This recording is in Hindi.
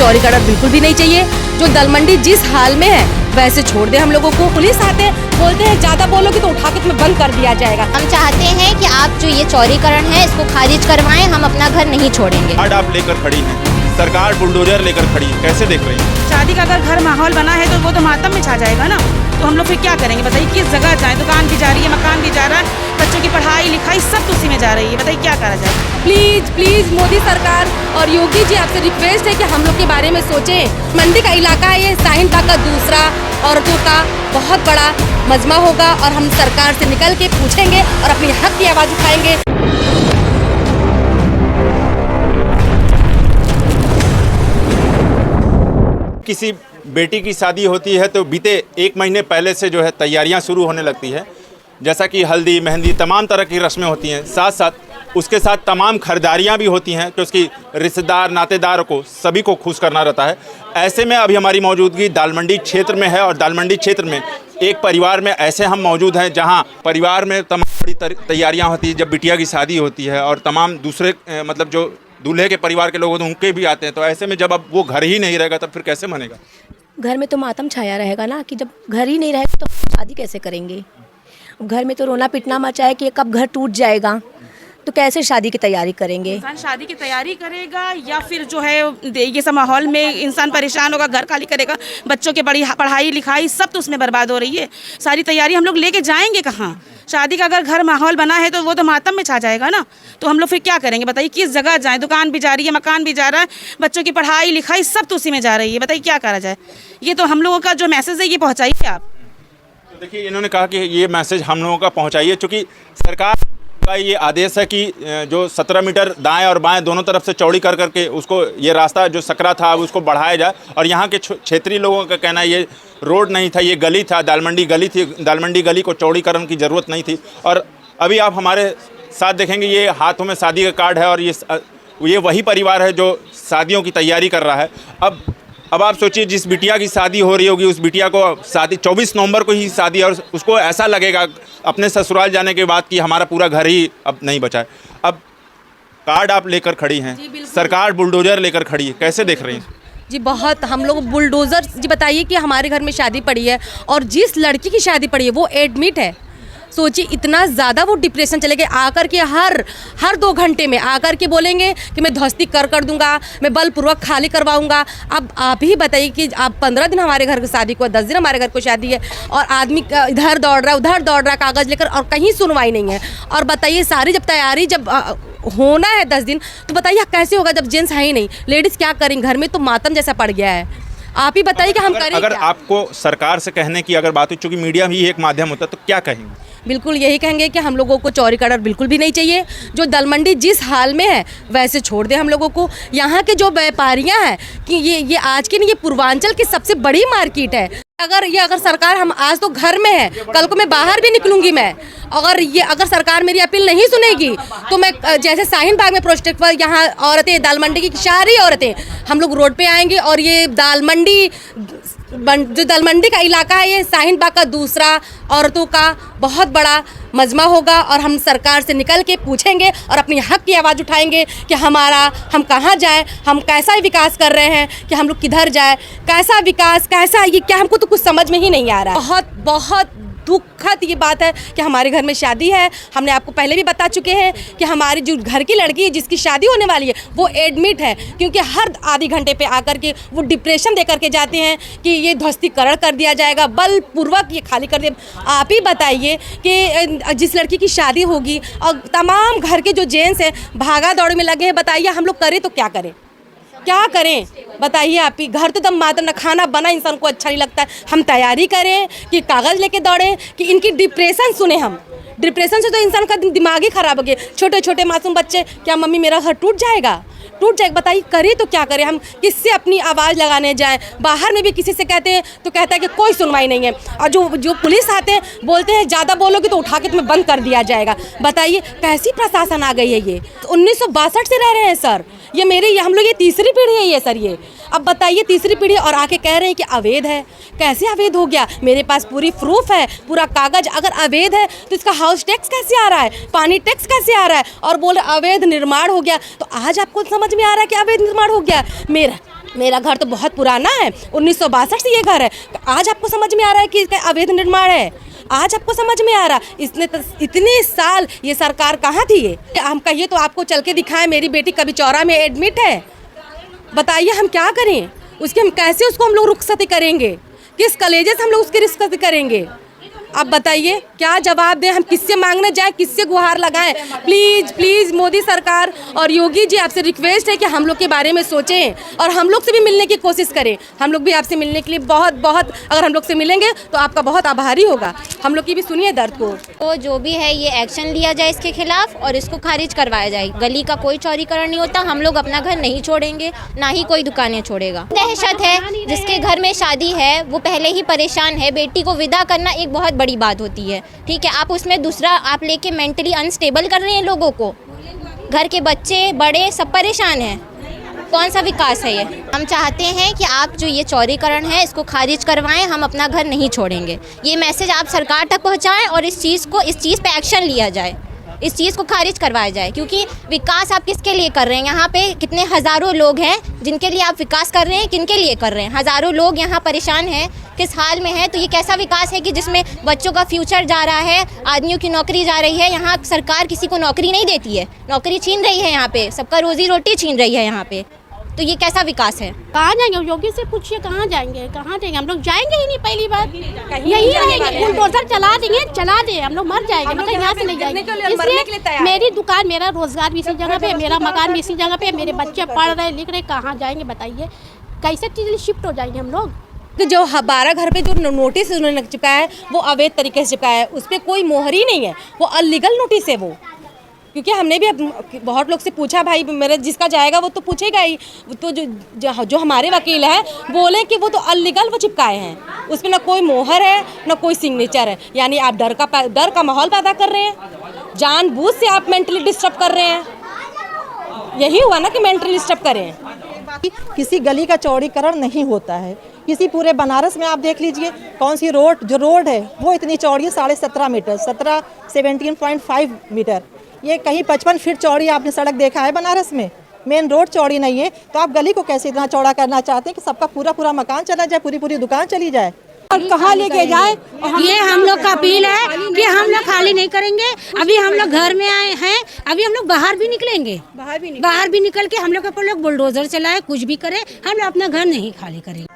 चौड़ी का डर बिल्कुल भी नहीं चाहिए। जो दलमंडी जिस हाल में है वैसे छोड़ दे हम लोगों को। पुलिस आते हैं बोलते हैं ज्यादा बोलोगे तो उठा के तुम्हें बंद कर दिया जाएगा। हम चाहते हैं कि आप जो ये चौड़ीकरण है इसको खारिज करवाएं, हम अपना घर नहीं छोड़ेंगे। कार्ड आप लेकर खड़ी हैं, सरकार बुलडोजर लेकर खड़ी है, कैसे देख रही हैं? शादी का अगर घर माहौल बना है तो वो तो मातम में छा जाएगा ना, तो हम लोग फिर क्या करेंगे बताइए। किस जगह जाएं? दुकान भी जा रही है, मकान भी जा रहा है, बच्चों की पढ़ाई लिखाई सब तो उसी में जा रही है, बताइए क्या करा जाए। प्लीज प्लीज मोदी सरकार और योगी जी आपसे रिक्वेस्ट है कि हम लोग के बारे में सोचें। मंडी का इलाका है ये, शाहीन बाग का दूसरा औरतों का बहुत बड़ा मजमा होगा और हम सरकार से निकल के पूछेंगे और अपनी हक की आवाज़ उठाएंगे। किसी बेटी की शादी होती है तो बीते 1 महीने पहले से जो है तैयारियां शुरू होने लगती है, जैसा कि हल्दी मेहंदी तमाम तरह की रस्में होती हैं। साथ साथ उसके साथ तमाम खरीदारियां भी होती हैं कि उसकी रिश्तेदार नातेदारों को सभी को खुश करना रहता है। ऐसे में अभी हमारी मौजूदगी दालमंडी क्षेत्र में है और दालमंडी क्षेत्र में एक परिवार में ऐसे हम मौजूद हैं जहां परिवार में तमाम बड़ी तैयारियाँ होती हैं। जब बिटिया की शादी होती है और तमाम दूसरे मतलब जो दूल्हे के परिवार के लोग होते हैं उनके भी आते हैं, तो ऐसे में जब अब वो घर ही नहीं रहेगा तब फिर कैसे बनेगा? घर में तो मातम छाया रहेगा ना, कि जब घर ही नहीं रहेगा तो शादी कैसे करेंगे। घर में तो रोना पिटना मचा है कि कब घर टूट जाएगा, तो कैसे शादी की तैयारी करेंगे। इंसान शादी की तैयारी करेगा या फिर जो है ये सब माहौल में इंसान परेशान होगा, घर खाली करेगा, बच्चों की बड़ी पढ़ाई लिखाई सब तो उसमें बर्बाद हो रही है। सारी तैयारी हम लोग लेके जाएंगे कहाँ? शादी का अगर घर माहौल बना है तो वो तो मातम में छा जाएगा ना, तो हम लोग फिर क्या करेंगे बताइए। किस जगह जाएं? दुकान भी जा रही है, मकान भी जा रहा है, बच्चों की पढ़ाई लिखाई सब तो उसी में जा रही है, बताइए क्या करा जाए। ये तो हम लोगों का जो मैसेज है ये पहुँचाइए आप। देखिए, इन्होंने कहा कि ये मैसेज हम लोगों का पहुंचाइए, चूँकि सरकार का ये आदेश है कि जो 17 मीटर दाएं और बाएं दोनों तरफ से चौड़ी कर करके उसको ये रास्ता जो सकरा था उसको बढ़ाया जाए। और यहाँ के क्षेत्रीय लोगों का कहना है ये रोड नहीं था, ये गली था, दालमंडी गली थी, दालमंडी गली को चौड़ीकरण की ज़रूरत नहीं थी। और अभी आप हमारे साथ देखेंगे ये हाथों में शादी का कार्ड है और ये वही परिवार है जो शादियों की तैयारी कर रहा है। अब आप सोचिए, जिस बिटिया की शादी हो रही होगी उस बिटिया को शादी 24 नवंबर को ही शादी है और उसको ऐसा लगेगा अपने ससुराल जाने के बाद कि हमारा पूरा घर ही अब नहीं बचा है। अब कार्ड आप लेकर खड़ी हैं, सरकार बुलडोजर लेकर खड़ी है, कैसे देख रही हैं? जी बहुत, हम लोग बुलडोज़र जी बताइए कि हमारे घर में शादी पड़ी है और जिस लड़की की शादी पड़ी है वो एडमिट है। सोचिए इतना ज़्यादा वो डिप्रेशन चले गए, आकर के हर 2 घंटे में आकर के बोलेंगे कि मैं ध्वस्ती कर दूंगा, मैं बलपूर्वक खाली करवाऊंगा। अब आप ही बताइए कि आप 15 दिन हमारे घर की शादी को, 10 दिन हमारे घर को शादी है और आदमी इधर दौड़ रहा है उधर दौड़ रहा है कागज़ लेकर और कहीं सुनवाई नहीं है। और बताइए सारी जब तैयारी जब होना है 10 दिन, तो बताइए कैसे होगा जब जेंट्स है ही नहीं, लेडीज़ क्या करेंगे? घर में तो मातम जैसा पड़ गया है। आप ही बताइए कि हम करें अगर क्या? आपको सरकार से कहने की अगर बात हो, चूँकि मीडिया भी एक माध्यम होता है, तो क्या कहेंगे? बिल्कुल यही कहेंगे कि हम लोगों को चौड़ी का डर बिल्कुल भी नहीं चाहिए। जो दलमंडी जिस हाल में है वैसे छोड़ दे हम लोगों को। यहाँ के जो व्यापारियाँ हैं कि ये आज की नहीं, ये पूर्वांचल की सबसे बड़ी मार्केट है। अगर सरकार, हम आज तो घर में है, कल को मैं बाहर भी निकलूंगी मैं, अगर सरकार मेरी अपील नहीं सुनेगी तो मैं जैसे शाहीन बाग में प्रोटेस्ट पर यहाँ औरतें, दालमंडी की सारी औरतें हम लोग रोड पे आएंगे और ये जो दलमंडी का इलाका है ये शाहीन बाग का दूसरा औरतों का बहुत बड़ा मजमा होगा और हम सरकार से निकल के पूछेंगे और अपनी हक की आवाज़ उठाएंगे कि हम कहाँ जाएं, हम कैसा विकास कर रहे हैं, कि हम लोग किधर जाएं, कैसा विकास, कैसा ये क्या, हमको तो कुछ समझ में ही नहीं आ रहा है। बहुत दुखद ये बात है कि हमारे घर में शादी है। हमने आपको पहले भी बता चुके हैं कि हमारी जो घर की लड़की है जिसकी शादी होने वाली है वो एडमिट है, क्योंकि हर आधे घंटे पे आकर के वो डिप्रेशन दे करके जाते हैं कि ये ध्वस्तीकरण कर दिया जाएगा, बलपूर्वक ये खाली कर दिया। आप ही बताइए कि जिस लड़की की शादी होगी और तमाम घर के जो जेंट्स हैं भागा दौड़ में लगे हैं, बताइए हम लोग करें तो क्या करें बताइए आप ही। घर तो दम मातम, न खाना बना इंसान को अच्छा नहीं लगता है। हम तैयारी करें कि कागज़ लेके दौड़ें कि इनकी डिप्रेशन सुने हम। डिप्रेशन से तो इंसान का दिमाग ही ख़राब हो गया। छोटे छोटे मासूम बच्चे, क्या मम्मी मेरा घर टूट जाएगा? बताइए करें तो क्या करें? हम किससे अपनी आवाज़ लगाने जाएं? बाहर में भी किसी से कहते हैं तो कहता है कि कोई सुनवाई नहीं है। और जो पुलिस आते हैं बोलते हैं ज़्यादा बोलोगे तो उठा के तुम्हें बंद कर दिया जाएगा। बताइए कैसी प्रशासन आ गई है ये? 1962 से रह रहे हैं सर, हम लोग ये तीसरी पीढ़ी है ये सर। ये अब बताइए तीसरी पीढ़ी और आके कह रहे हैं कि अवैध है। कैसे अवैध हो गया? मेरे पास पूरी प्रूफ है, पूरा कागज। अगर अवैध है तो इसका हाउस टैक्स कैसे आ रहा है, पानी टैक्स कैसे आ रहा है? और बोले अवैध निर्माण हो गया। तो आज आपको समझ में आ रहा है कि अवैध निर्माण हो गया। मेरा घर तो बहुत पुराना है, 1962 से ये घर है। आज आपको समझ में आ रहा है कि अवैध निर्माण है? आज आपको समझ में आ रहा? इतने साल ये सरकार कहाँ थी? ये हम कहिए तो आपको चल के दिखाएं, मेरी बेटी कभी चौरा में एडमिट है, बताइए हम क्या करें उसकी? हम कैसे उसको हम लोग रुखसती करेंगे? किस कलेजे से हम लोग उसकी रुखसती करेंगे? आप बताइए क्या जवाब दें? हम किससे मांगने जाएं, किससे गुहार लगाएं? प्लीज़ प्लीज़ मोदी सरकार और योगी जी, आपसे रिक्वेस्ट है कि हम लोग के बारे में सोचें और हम लोग से भी मिलने की कोशिश करें। हम लोग भी आपसे मिलने के लिए बहुत अगर हम लोग से मिलेंगे तो आपका बहुत आभारी होगा। हम लोग की भी सुनिए दर्द को। तो जो भी है ये एक्शन लिया जाए इसके खिलाफ और इसको खारिज करवाया जाए। गली का कोई चौड़ीकरण नहीं होता, हम लोग अपना घर नहीं छोड़ेंगे, ना ही कोई दुकानें छोड़ेगा। दहशत है, जिसके घर में शादी है वो पहले ही परेशान है, बेटी को विदा करना एक बहुत बड़ी बात होती है, ठीक है। आप उसमें दूसरा आप लेके मेंटली अनस्टेबल कर रहे हैं लोगों को। घर के बच्चे बड़े सब परेशान हैं, कौन सा विकास है ये? हम चाहते हैं कि आप जो ये चौड़ीकरण है इसको खारिज करवाएं, हम अपना घर नहीं छोड़ेंगे। ये मैसेज आप सरकार तक पहुंचाएं और इस चीज़ पे एक्शन लिया जाए, इस चीज़ को खारिज करवाया जाए। क्योंकि विकास आप किसके लिए कर रहे हैं? यहाँ पे कितने हज़ारों लोग हैं जिनके लिए आप विकास कर रहे हैं, किनके लिए कर रहे हैं? हज़ारों लोग यहाँ परेशान हैं, किस हाल में है? तो ये कैसा विकास है कि जिसमें बच्चों का फ्यूचर जा रहा है, आदमियों की नौकरी जा रही है? यहाँ सरकार किसी को नौकरी नहीं देती है, नौकरी छीन रही है, यहाँ पे सबका रोजी रोटी छीन रही है यहाँ पे। तो ये कैसा विकास है? कहाँ जाएंगे? योगी से पूछिए कहाँ जाएंगे? कहाँ जाएंगे? हम लोग जाएंगे ही नहीं। पहली बात यही रहेंगे, बुलडोजर चला देंगे, चला दे, हम लोग मर जाएंगे, मतलब यहाँ से नहीं जाएंगे। इसलिए मेरी दुकान, मेरा रोजगार भी इसी जगह पे, मेरा मकान भी इसी जगह पे, मेरे बच्चे पढ़ रहे लिख रहे, कहाँ जाएंगे बताइए? कैसे चीज़ शिफ्ट हो जाएंगे हम लोग? कि जो 12 घर पे जो नोटिस उन्होंने लग चुका है वो अवैध तरीके से चुका है, उस पर कोई मोहर ही नहीं है, वो अनलीगल नोटिस है वो। क्योंकि हमने भी बहुत लोग से पूछा, भाई मेरे जिसका जाएगा वो तो पूछेगा ही। तो जो हमारे वकील हैं बोले कि वो तो अनलीगल वो चिपकाए हैं, उसमें ना कोई मोहर है ना कोई सिग्नेचर है। यानी आप डर का माहौल पैदा कर रहे हैं, जानबूझ से आप मेंटली डिस्टर्ब कर रहे हैं। यही हुआ ना कि मेंटली डिस्टर्ब करें। किसी गली का चौड़ीकरण नहीं होता है। किसी पूरे बनारस में आप देख लीजिए कौन सी रोड है वो इतनी चौड़ी है, 17.5 मीटर, 17.5 मीटर। ये कहीं 55 फीट चौड़ी आपने सड़क देखा है बनारस में? मेन रोड चौड़ी नहीं है, तो आप गली को कैसे इतना चौड़ा करना चाहते हैं कि सबका पूरा मकान चला जाए, पूरी दुकान चली जाए? और कहाँ लेके जाए? ये हम लोग का अपील है कि हम लोग खाली नहीं करेंगे। अभी हम लोग घर में आए हैं, अभी हम लोग बाहर भी निकलेंगे, बाहर भी निकल के हम लोग बुलडोजर चलाए, कुछ भी करे, हम लोग अपना घर नहीं खाली करेंगे।